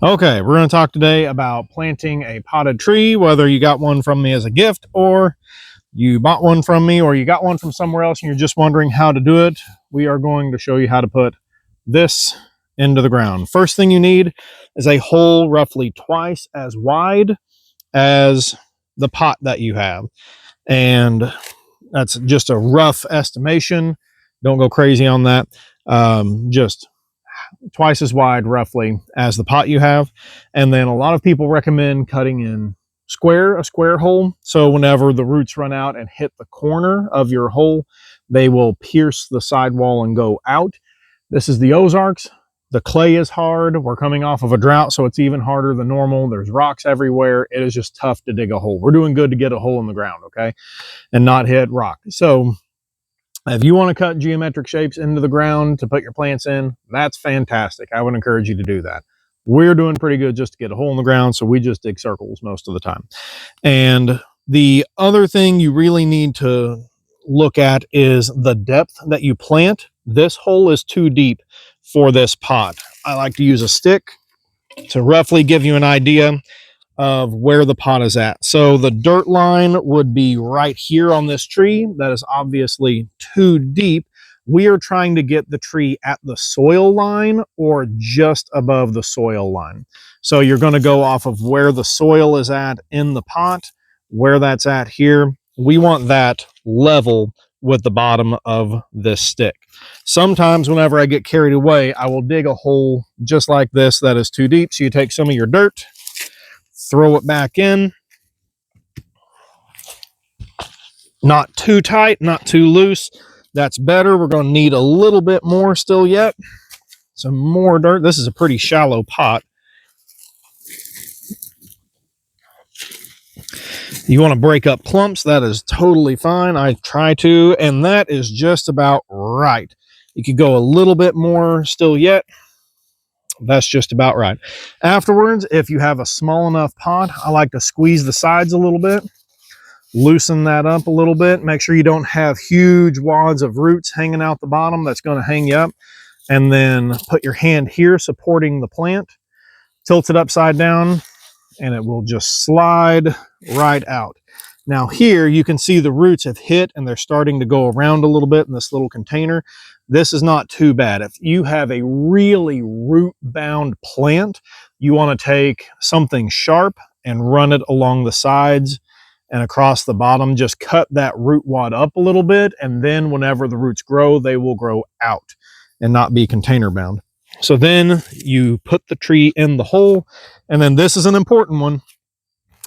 Okay, we're going to talk today about planting a potted tree, whether you got one from me as a gift or you bought one from me or you got one from somewhere else and you're just wondering how to do it. We are going to show you how to put this into the ground. First thing you need is a hole roughly twice as wide as the pot that you have. And that's just a rough estimation. Don't go crazy on that. Just twice as wide roughly as the pot you have. And then a lot of people recommend cutting in a square hole. So whenever the roots run out and hit the corner of your hole, they will pierce the sidewall and go out. This is the Ozarks. The clay is hard. We're coming off of a drought, so it's even harder than normal. There's rocks everywhere. It is just tough to dig a hole. We're doing good to get a hole in the ground, okay? And not hit rock. So if you want to cut geometric shapes into the ground to put your plants in, that's fantastic. I would encourage you to do that. We're doing pretty good just to get a hole in the ground, so we just dig circles most of the time. And the other thing you really need to look at is the depth that you plant. This hole is too deep for this pot. I like to use a stick to roughly give you an idea of where the pot is at. So the dirt line would be right here on this tree. That is obviously too deep. We are trying to get the tree at the soil line or just above the soil line. So you're going to go off of where the soil is at in the pot, where that's at here. We want that level with the bottom of this stick. Sometimes whenever I get carried away, I will dig a hole just like this that is too deep. So you take some of your dirt, throw it back in. Not too tight, not too loose. That's better. We're going to need a little bit more still yet. Some more dirt. This is a pretty shallow pot. You want to break up clumps, that is totally fine. I try to, and that is just about right. You could go a little bit more still yet. That's just about right. Afterwards, if you have a small enough pot, I like to squeeze the sides a little bit, loosen that up a little bit, make sure you don't have huge wads of roots hanging out the bottom that's going to hang you up, and then put your hand here supporting the plant, tilt it upside down, and it will just slide right out. Now here you can see the roots have hit and they're starting to go around a little bit in this little container. This is not too bad. If you have a really root bound plant, you want to take something sharp and run it along the sides and across the bottom. Just cut that root wad up a little bit, and then whenever the roots grow, they will grow out and not be container bound. So then you put the tree in the hole, and then this is an important one.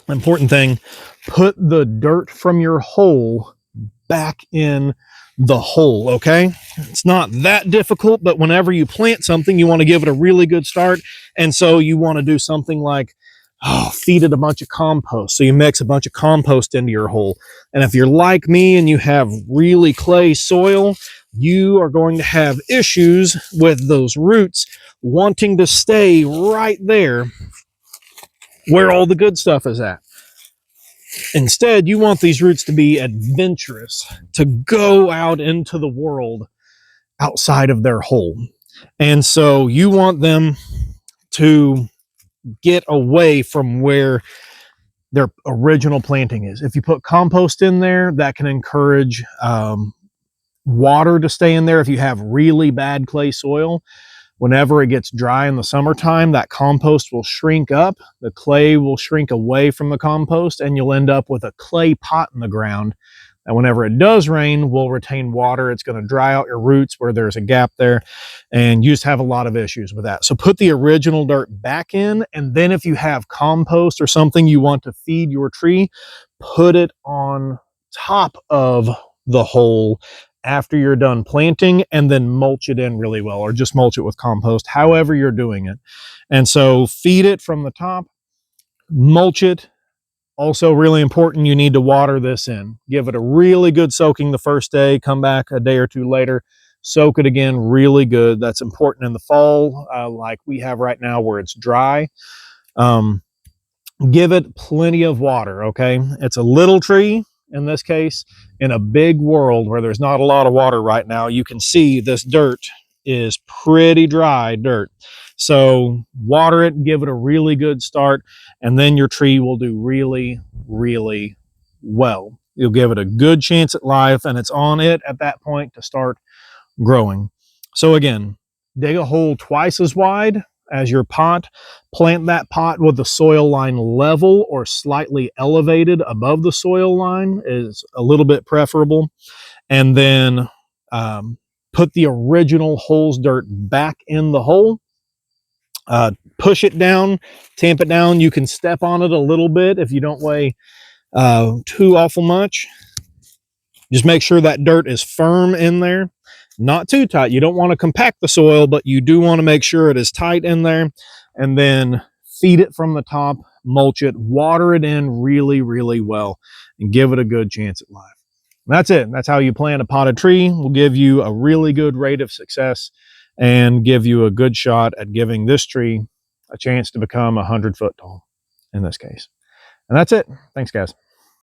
Important thing, put the dirt from your hole back in the hole, okay? It's not that difficult, but whenever you plant something, you want to give it a really good start. And so you want to do something like, feed it a bunch of compost. So you mix a bunch of compost into your hole. And if you're like me and you have really clay soil, you are going to have issues with those roots wanting to stay right there where all the good stuff is at. Instead, you want these roots to be adventurous, to go out into the world outside of their hole. And so you want them to get away from where their original planting is. If you put compost in there, that can encourage water to stay in there. If you have really bad clay soil, whenever it gets dry in the summertime, that compost will shrink up, the clay will shrink away from the compost, and you'll end up with a clay pot in the ground. And whenever it does rain, will retain water. It's going to dry out your roots where there's a gap there, and you just have a lot of issues with that. So put the original dirt back in, and then if you have compost or something you want to feed your tree, put it on top of the hole after you're done planting, and then mulch it in really well, or just mulch it with compost, however you're doing it. And so feed it from the top, mulch it. Also really important, you need to water this in. Give it a really good soaking the first day, come back a day or two later, soak it again really good. That's important in the fall, like we have right now where it's dry. Give it plenty of water, okay? It's a little tree in this case. In a big world where there's not a lot of water right now, you can see this dirt is pretty dry dirt. So water it, give it a really good start, and then your tree will do really, really well. You'll give it a good chance at life, and it's on it at that point to start growing. So again, dig a hole twice as wide as your pot. Plant that pot with the soil line level or slightly elevated above the soil line is a little bit preferable. And then put the original hole's dirt back in the hole. Push it down, tamp it down. You can step on it a little bit if you don't weigh too awful much. Just make sure that dirt is firm in there, not too tight. You don't want to compact the soil, but you do want to make sure it is tight in there. And then feed it from the top, mulch it, water it in really, really well, and give it a good chance at life. And that's it. That's how you plant a potted tree. Will give you a really good rate of success and give you a good shot at giving this tree a chance to become 100 foot tall in this case. And that's it. Thanks, guys.